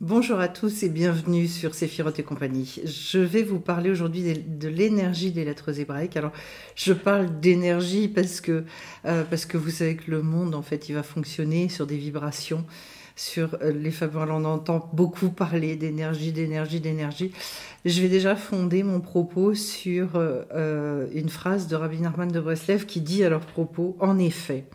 Bonjour à tous et bienvenue sur Séphiroth et compagnie. Je vais vous parler aujourd'hui de l'énergie des lettres hébraïques. Alors, je parle d'énergie parce que vous savez que le monde, en fait, il va fonctionner sur des vibrations, sur les fameux. On entend beaucoup parler d'énergie, d'énergie, d'énergie. Je vais déjà fonder mon propos sur une phrase de Rabbi Nachman de Breslev qui dit à leur propos, en effet,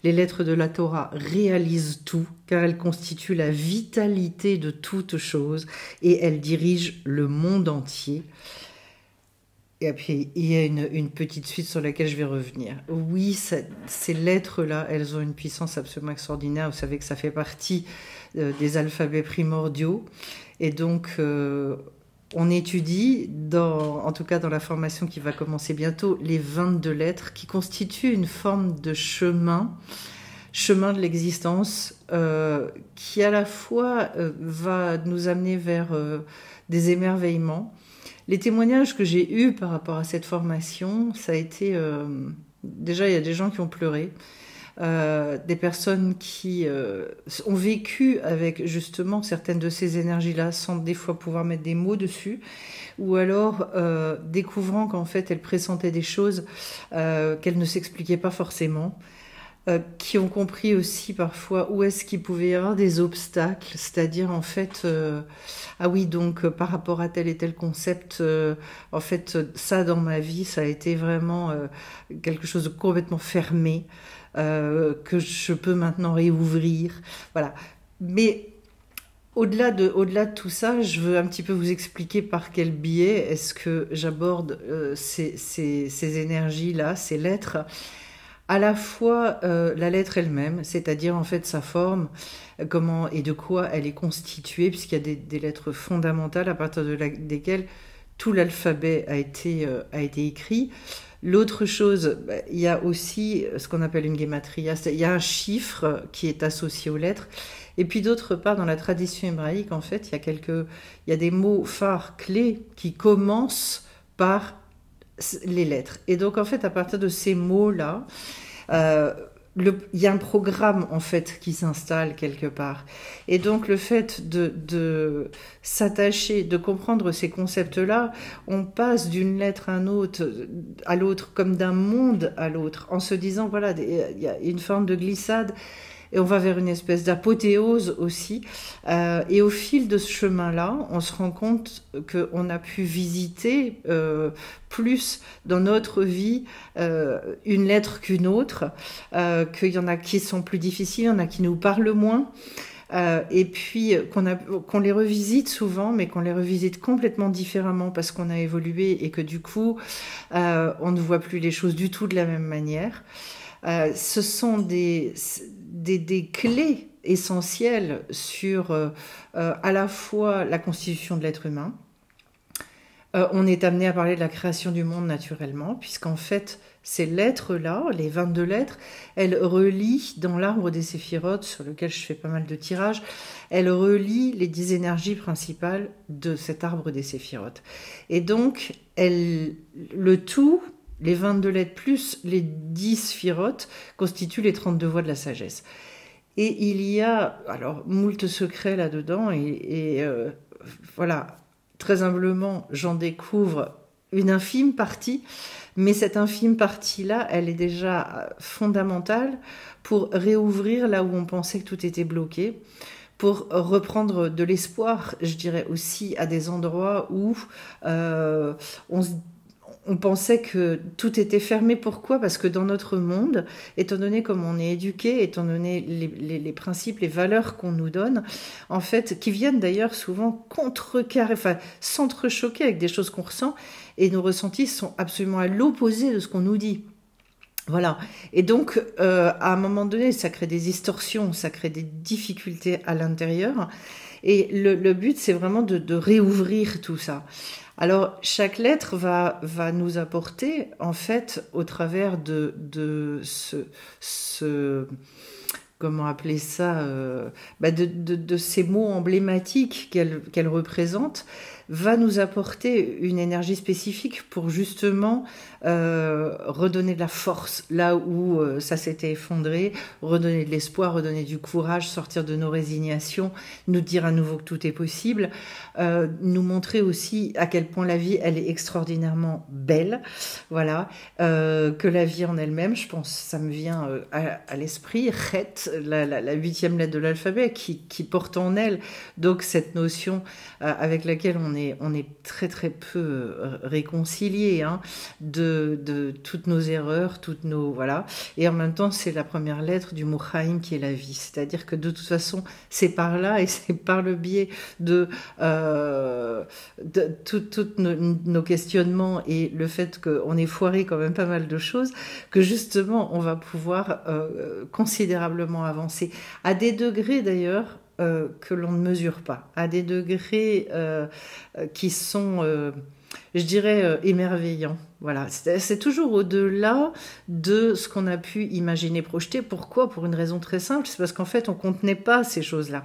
les lettres de la Torah réalisent tout, car elles constituent la vitalité de toute chose et elles dirigent le monde entier. Et puis, il y a une petite suite sur laquelle je vais revenir. Oui, ces lettres-là, elles ont une puissance absolument extraordinaire. Vous savez que ça fait partie des alphabets primordiaux. Et donc, on étudie, en tout cas dans la formation qui va commencer bientôt, les 22 lettres qui constituent une forme de chemin de l'existence qui à la fois va nous amener vers des émerveillements. Les témoignages que j'ai eus par rapport à cette formation, ça a été... déjà, il y a des gens qui ont pleuré. Des personnes qui ont vécu avec justement certaines de ces énergies-là sans des fois pouvoir mettre des mots dessus, ou alors découvrant qu'en fait elles pressentaient des choses qu'elles ne s'expliquaient pas forcément, qui ont compris aussi parfois où est-ce qu'il pouvait y avoir des obstacles, c'est-à-dire en fait, ah oui, donc par rapport à tel et tel concept, en fait, ça dans ma vie, ça a été vraiment quelque chose de complètement fermé, que je peux maintenant réouvrir, voilà. Mais au-delà de tout ça, je veux un petit peu vous expliquer par quel biais est-ce que j'aborde ces énergies-là, ces lettres, à la fois la lettre elle-même, c'est-à-dire en fait sa forme, comment et de quoi elle est constituée, puisqu'il y a des lettres fondamentales à partir desquelles tout l'alphabet a été écrit. L'autre chose, il y a aussi ce qu'on appelle une gematria, il y a un chiffre qui est associé aux lettres. Et puis d'autre part, dans la tradition hébraïque, en fait, il y a des mots phares, clés, qui commencent par les lettres. Et donc, en fait, à partir de ces mots-là, euh, il y a un programme en fait qui s'installe quelque part. Et donc le fait de s'attacher, de comprendre ces concepts-là, on passe d'une lettre à l'autre, comme d'un monde à l'autre, en se disant voilà, il y a une forme de glissade. Et on va vers une espèce d'apothéose aussi. Et au fil de ce chemin-là, on se rend compte qu'on a pu visiter plus dans notre vie une lettre qu'une autre, qu'il y en a qui sont plus difficiles, il y en a qui nous parlent moins. Et puis qu'on les revisite souvent, mais qu'on les revisite complètement différemment parce qu'on a évolué et que du coup, on ne voit plus les choses du tout de la même manière. Ce sont des clés essentielles sur à la fois la constitution de l'être humain. On est amené à parler de la création du monde naturellement, puisqu'en fait, ces lettres-là, les 22 lettres, elles relient dans l'arbre des séphirotes, sur lequel je fais pas mal de tirages, elles relient les 10 énergies principales de cet arbre des séphirotes. Et donc, le tout, les 22 lettres plus les 10 sphirotes, constituent les 32 voies de la sagesse. Et il y a, alors, moult secrets là-dedans, voilà, très humblement, j'en découvre une infime partie, mais cette infime partie-là, elle est déjà fondamentale pour réouvrir là où on pensait que tout était bloqué, pour reprendre de l'espoir, je dirais aussi, à des endroits où on pensait que tout était fermé. Pourquoi? Parce que dans notre monde, étant donné comme on est éduqué, étant donné les principes, les valeurs qu'on nous donne, en fait, qui viennent d'ailleurs souvent contrecarrer, enfin, s'entrechoquer avec des choses qu'on ressent, et nos ressentis sont absolument à l'opposé de ce qu'on nous dit. Voilà. Et donc, à un moment donné, ça crée des distorsions, ça crée des difficultés à l'intérieur. Et le but, c'est vraiment de réouvrir tout ça. Alors, chaque lettre va nous apporter, en fait, au travers de comment appeler ça, de ces mots emblématiques qu'elle représente, va nous apporter une énergie spécifique pour justement redonner de la force là où ça s'était effondré, redonner de l'espoir, redonner du courage, sortir de nos résignations, nous dire à nouveau que tout est possible, nous montrer aussi à quel point la vie, elle est extraordinairement belle, voilà, que la vie en elle-même, je pense, ça me vient à l'esprit, Chet, la 8e lettre de l'alphabet, qui porte en elle donc cette notion avec laquelle on est très très peu réconciliés, hein, de toutes nos erreurs, toutes nos voilà, et en même temps c'est la première lettre du mot Chaim qui est la vie, c'est-à-dire que de toute façon c'est par là et c'est par le biais de tous nos questionnements et le fait qu'on ait foiré quand même pas mal de choses, que justement on va pouvoir considérablement avancer à des degrés d'ailleurs que l'on ne mesure pas, à des degrés qui sont, je dirais, émerveillants. Voilà, c'est toujours au-delà de ce qu'on a pu imaginer, projeter. Pourquoi? Pour une raison très simple, c'est parce qu'en fait, on contenait pas ces choses-là.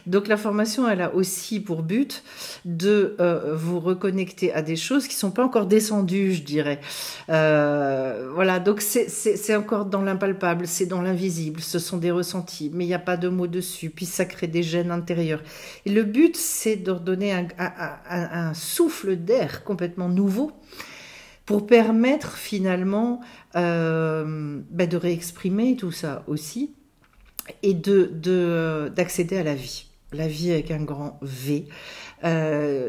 Donc la formation, elle a aussi pour but de vous reconnecter à des choses qui sont pas encore descendues, je dirais. Voilà, donc c'est encore dans l'impalpable, c'est dans l'invisible, ce sont des ressentis, mais il n'y a pas de mots dessus, puis ça crée des gènes intérieurs. Et le but, c'est de redonner un souffle d'air complètement nouveau, pour permettre finalement de réexprimer tout ça aussi et d'accéder à la vie avec un grand V,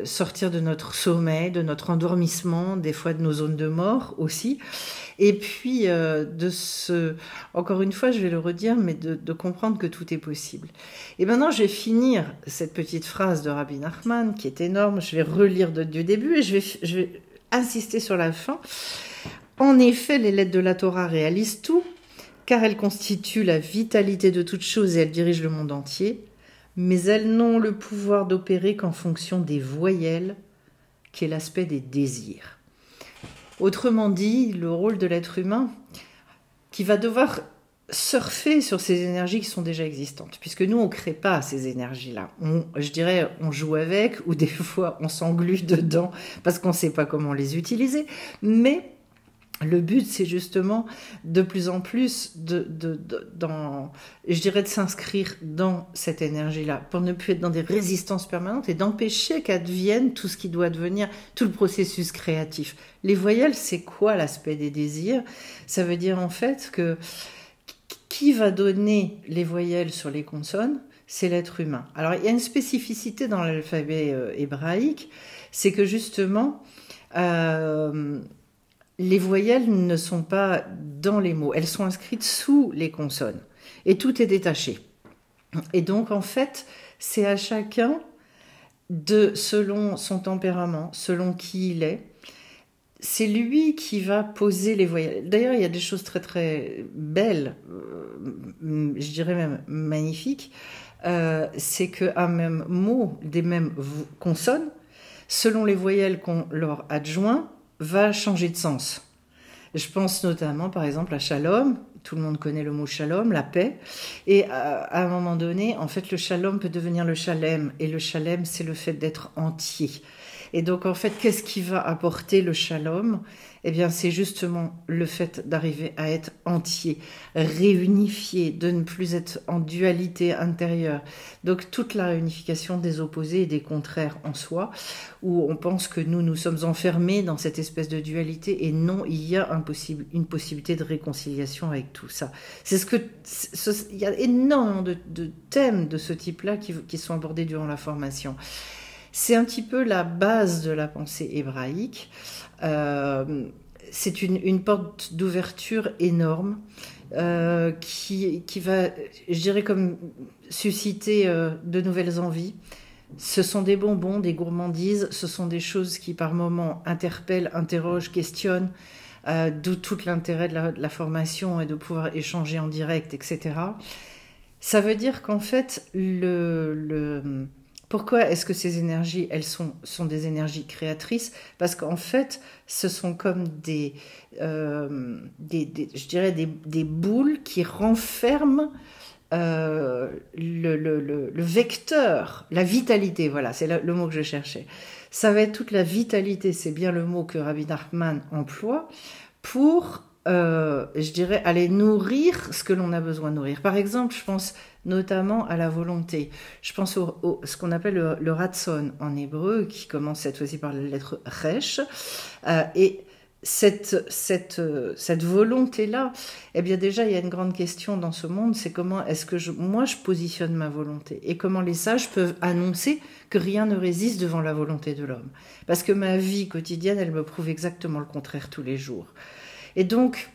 sortir de notre sommeil, de notre endormissement, des fois de nos zones de mort aussi, et puis encore une fois je vais le redire, mais de comprendre que tout est possible. Et maintenant je vais finir cette petite phrase de Rabbi Nachman qui est énorme, je vais relire du début et je vais insister sur la fin. En effet, les lettres de la Torah réalisent tout, car elles constituent la vitalité de toute chose et elles dirigent le monde entier, mais elles n'ont le pouvoir d'opérer qu'en fonction des voyelles, qui est l'aspect des désirs. Autrement dit, le rôle de l'être humain, qui va devoir surfer sur ces énergies qui sont déjà existantes, puisque nous on crée pas ces énergies-là. Je dirais, on joue avec, ou des fois on s'englue dedans parce qu'on sait pas comment les utiliser. Mais le but, c'est justement de plus en plus je dirais de s'inscrire dans cette énergie-là, pour ne plus être dans des résistances permanentes et d'empêcher qu'advienne tout ce qui doit devenir, tout le processus créatif. Les voyelles, c'est quoi l'aspect des désirs? Ça veut dire en fait que qui va donner les voyelles sur les consonnes? C'est l'être humain. Alors, il y a une spécificité dans l'alphabet hébraïque, c'est que justement, les voyelles ne sont pas dans les mots, elles sont inscrites sous les consonnes. Et tout est détaché. Et donc, en fait, c'est à chacun, selon son tempérament, selon qui il est, c'est lui qui va poser les voyelles. D'ailleurs, il y a des choses très très belles, je dirais même magnifiques. C'est qu'un même mot, des mêmes consonnes, selon les voyelles qu'on leur adjoint, va changer de sens. Je pense notamment, par exemple, à shalom. Tout le monde connaît le mot shalom, la paix. Et à un moment donné, en fait, le shalom peut devenir le shalem. Et le shalem, c'est le fait d'être entier. Et donc, en fait, qu'est-ce qui va apporter le shalom? Eh bien, c'est justement le fait d'arriver à être entier, réunifié, de ne plus être en dualité intérieure. Donc, toute la réunification des opposés et des contraires en soi, où on pense que nous sommes enfermés dans cette espèce de dualité, et non, il y a une possibilité de réconciliation avec tout ça. Il y a énormément de thèmes de ce type-là qui sont abordés durant la formation. C'est un petit peu la base de la pensée hébraïque. C'est une porte d'ouverture énorme qui va, je dirais, comme susciter de nouvelles envies. Ce sont des bonbons, des gourmandises, ce sont des choses qui par moments interpellent, interrogent, questionnent, d'où tout l'intérêt de la formation et de pouvoir échanger en direct, etc. Ça veut dire qu'en fait, pourquoi est-ce que ces énergies, elles sont des énergies créatrices? Parce qu'en fait, ce sont comme je dirais des boules qui renferment le vecteur, la vitalité, voilà, c'est le mot que je cherchais. Ça va être toute la vitalité, c'est bien le mot que Rabbi Nachman emploie, pour, je dirais, aller nourrir ce que l'on a besoin de nourrir. Par exemple, je pense notamment à la volonté. Je pense ce qu'on appelle le ratson en hébreu, qui commence cette fois-ci par la lettre resh, et cette volonté-là, eh bien déjà, il y a une grande question dans ce monde, c'est comment est-ce que moi je positionne ma volonté et comment les sages peuvent annoncer que rien ne résiste devant la volonté de l'homme. Parce que ma vie quotidienne, elle me prouve exactement le contraire tous les jours. Et donc,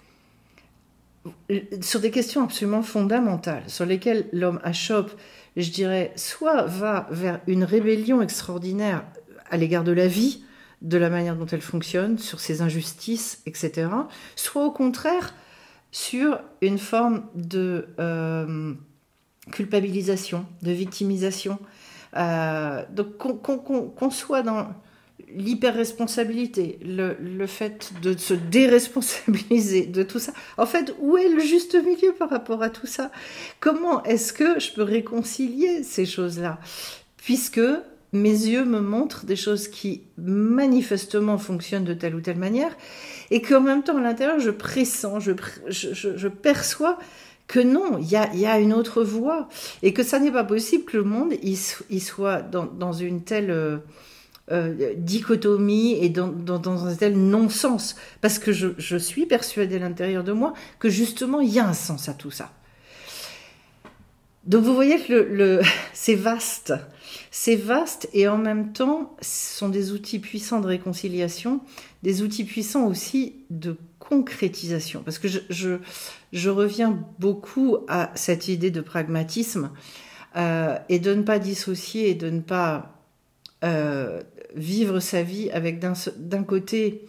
sur des questions absolument fondamentales, sur lesquelles l'homme achoppe, je dirais, soit va vers une rébellion extraordinaire à l'égard de la vie, de la manière dont elle fonctionne, sur ses injustices, etc., soit au contraire sur une forme de culpabilisation, de victimisation. Donc qu'on soit dans l'hyper-responsabilité, le fait de se déresponsabiliser de tout ça. En fait, où est le juste milieu par rapport à tout ça? Comment est-ce que je peux réconcilier ces choses-là? Puisque mes yeux me montrent des choses qui manifestement fonctionnent de telle ou telle manière, et qu'en même temps à l'intérieur je pressens, je perçois que non, il y a une autre voie, et que ça n'est pas possible que le monde il soit dans une telle dichotomie et dans un tel non-sens, parce que je suis persuadée à l'intérieur de moi que justement il y a un sens à tout ça. Donc vous voyez que c'est vaste. C'est vaste, et en même temps, ce sont des outils puissants de réconciliation, des outils puissants aussi de concrétisation. Parce que je reviens beaucoup à cette idée de pragmatisme, et de ne pas dissocier et de ne pas vivre sa vie avec d'un côté,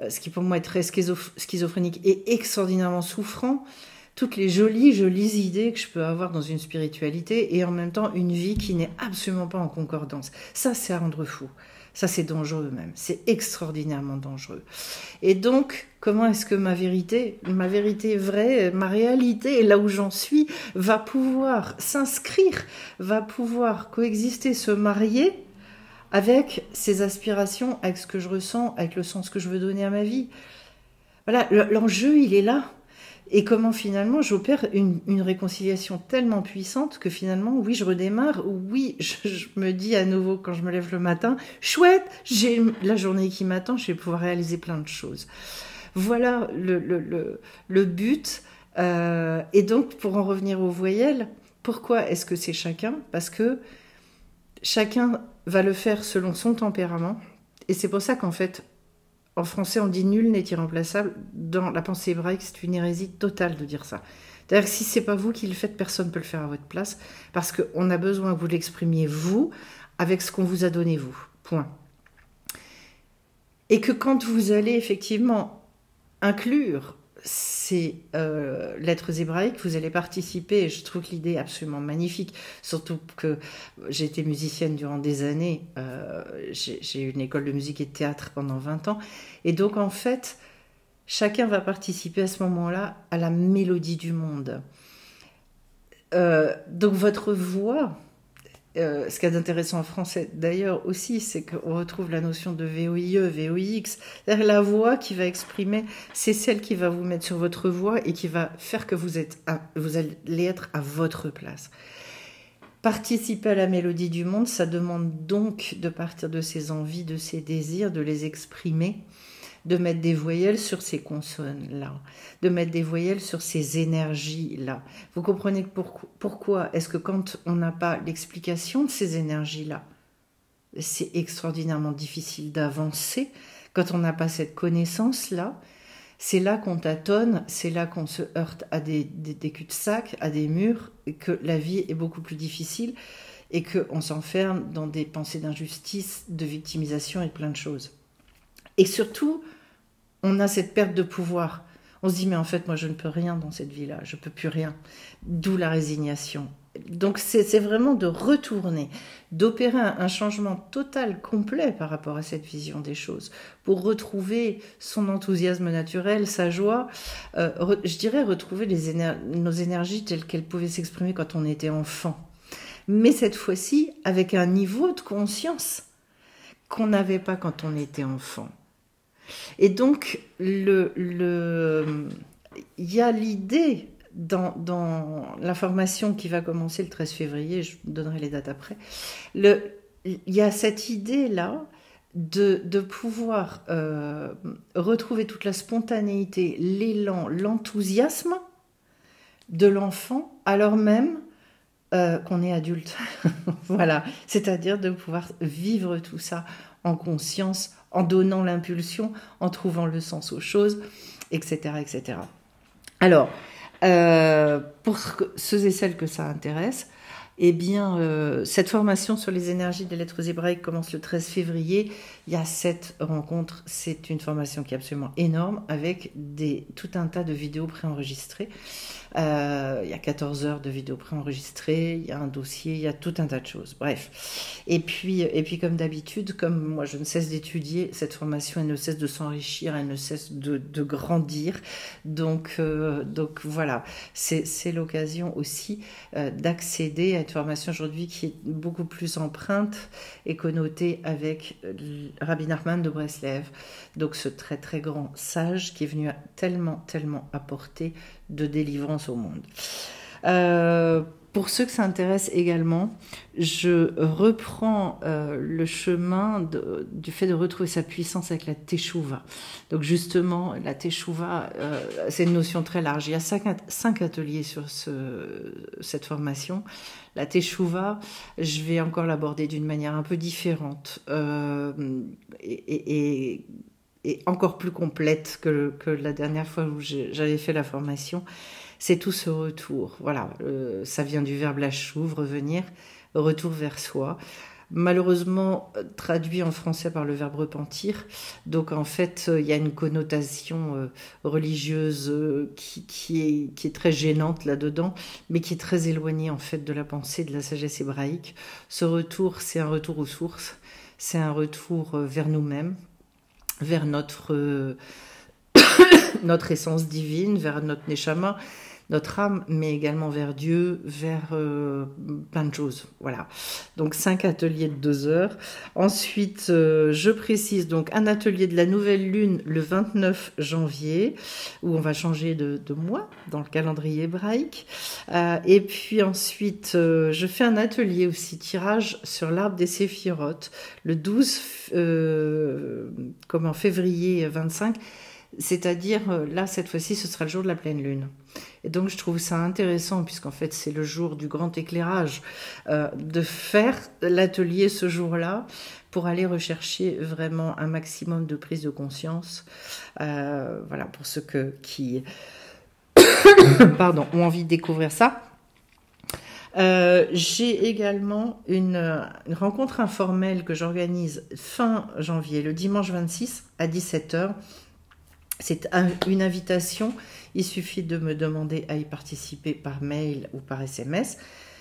ce qui pour moi est très schizophrénique et extraordinairement souffrant, toutes les jolies idées que je peux avoir dans une spiritualité, et en même temps une vie qui n'est absolument pas en concordance. Ça, c'est à rendre fou. Ça, c'est dangereux même. C'est extraordinairement dangereux. Et donc, comment est-ce que ma vérité vraie, ma réalité, là où j'en suis, va pouvoir s'inscrire, va pouvoir coexister, se marier avec ces aspirations, avec ce que je ressens, avec le sens que je veux donner à ma vie? Voilà, l'enjeu, il est là. Et comment finalement j'opère une réconciliation tellement puissante que finalement, oui, je redémarre, oui, je me dis à nouveau quand je me lève le matin, chouette, j'ai la journée qui m'attend, je vais pouvoir réaliser plein de choses. Voilà le but. Et donc, pour en revenir aux voyelles, pourquoi est-ce que c'est chacun? Parce que chacun va le faire selon son tempérament. Et c'est pour ça qu'en fait, en français, on dit nul n'est irremplaçable. Dans la pensée hébraïque, c'est une hérésie totale de dire ça. C'est-à-dire que si c'est pas vous qui le faites, personne ne peut le faire à votre place, parce qu'on a besoin que vous l'exprimiez vous, avec ce qu'on vous a donné vous. Point. Et que quand vous allez effectivement inclure ces lettres hébraïques, vous allez participer, et je trouve que l'idée est absolument magnifique, surtout que j'ai été musicienne durant des années, j'ai eu une école de musique et de théâtre pendant 20 ans, et donc en fait, chacun va participer à ce moment-là à la mélodie du monde. Donc votre voix, ce qu'il y a d'intéressant en français d'ailleurs aussi, c'est qu'on retrouve la notion de VOIE, VOIX, c'est-à-dire la voix qui va exprimer, c'est celle qui va vous mettre sur votre voix et qui va faire que vous allez être à votre place. Participer à la mélodie du monde, ça demande donc de partir de ses envies, de ses désirs, de les exprimer, de mettre des voyelles sur ces consonnes-là, de mettre des voyelles sur ces énergies-là. Vous comprenez pourquoi est-ce que quand on n'a pas l'explication de ces énergies-là, c'est extraordinairement difficile d'avancer. Quand on n'a pas cette connaissance-là, c'est là qu'on tâtonne, c'est là qu'on se heurte à des cul-de-sac, à des murs, et que la vie est beaucoup plus difficile, et qu'on s'enferme dans des pensées d'injustice, de victimisation et de plein de choses. Et surtout, on a cette perte de pouvoir. On se dit, mais en fait, moi, je ne peux rien dans cette vie-là. Je ne peux plus rien. D'où la résignation. Donc c'est vraiment de retourner, d'opérer un changement total, complet par rapport à cette vision des choses, pour retrouver son enthousiasme naturel, sa joie, je dirais retrouver nos énergies telles qu'elles pouvaient s'exprimer quand on était enfant. Mais cette fois-ci, avec un niveau de conscience qu'on n'avait pas quand on était enfant. Et donc, il y a l'idée dans la formation qui va commencer le 13 février, je vous donnerai les dates après, il y a cette idée-là de pouvoir retrouver toute la spontanéité, l'élan, l'enthousiasme de l'enfant, alors même qu'on est adulte. Voilà, c'est-à-dire de pouvoir vivre tout ça en conscience, en donnant l'impulsion, en trouvant le sens aux choses, etc. etc. Alors, pour ceux et celles que ça intéresse, eh bien, cette formation sur les énergies des lettres hébraïques commence le 13 février. Il y a 7 rencontres. C'est une formation qui est absolument énorme avec tout un tas de vidéos préenregistrées. Il y a 14 heures de vidéos préenregistrées, il y a un dossier, il y a tout un tas de choses. Bref. Et puis comme d'habitude, comme moi je ne cesse d'étudier cette formation, elle ne cesse de s'enrichir, elle ne cesse de grandir. Donc voilà, c'est l'occasion aussi d'accéder à une formation aujourd'hui qui est beaucoup plus empreinte et connotée avec Rabbi Nachman de Breslev. Donc ce très très grand sage qui est venu tellement apporter de délivrance au monde. Pour ceux que ça intéresse également, je reprends le chemin du fait de retrouver sa puissance avec la Teshuvah. Donc justement, la Teshuvah, c'est une notion très large. Il y a 5 ateliers sur cette formation. La Teshuvah, je vais encore l'aborder d'une manière un peu différente et encore plus complète que la dernière fois où j'avais fait la formation. C'est tout ce retour. Voilà, ça vient du verbe lashuv, revenir, retour vers soi. Malheureusement, traduit en français par le verbe repentir. Donc en fait, il y a une connotation religieuse qui est très gênante là-dedans, mais qui est très éloignée en fait de la pensée, de la sagesse hébraïque. Ce retour, c'est un retour aux sources, c'est un retour vers nous-mêmes, vers notre essence divine, vers notre neshama, notre âme, mais également vers Dieu, vers plein de choses. Voilà. Donc 5 ateliers de 2 heures. Ensuite, je précise donc un atelier de la nouvelle lune le 29 janvier, où on va changer de mois dans le calendrier hébraïque. Et puis ensuite, je fais un atelier aussi, tirage sur l'arbre des séphirotes, le 12 février 25. C'est-à-dire, là, cette fois-ci, ce sera le jour de la pleine lune. Et donc, je trouve ça intéressant, puisqu'en fait, c'est le jour du grand éclairage, de faire l'atelier ce jour-là pour aller rechercher vraiment un maximum de prise de conscience. Voilà, pour ceux qui ont envie de découvrir ça. J'ai également une rencontre informelle que j'organise fin janvier, le dimanche 26 à 17h. C'est une invitation, il suffit de me demander à y participer par mail ou par SMS.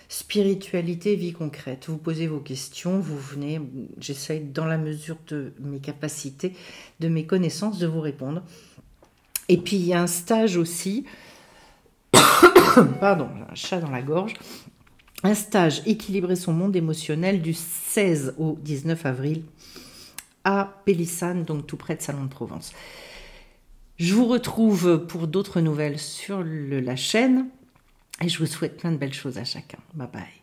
Spiritualité, vie concrète. Vous posez vos questions, vous venez, j'essaye dans la mesure de mes capacités, de mes connaissances, de vous répondre. Et puis il y a un stage aussi, pardon, j'ai un chat dans la gorge, un stage équilibrer son monde émotionnel du 16 au 19 avril à Pélissane, donc tout près de Salon de Provence. Je vous retrouve pour d'autres nouvelles sur la chaîne et je vous souhaite plein de belles choses à chacun. Bye bye.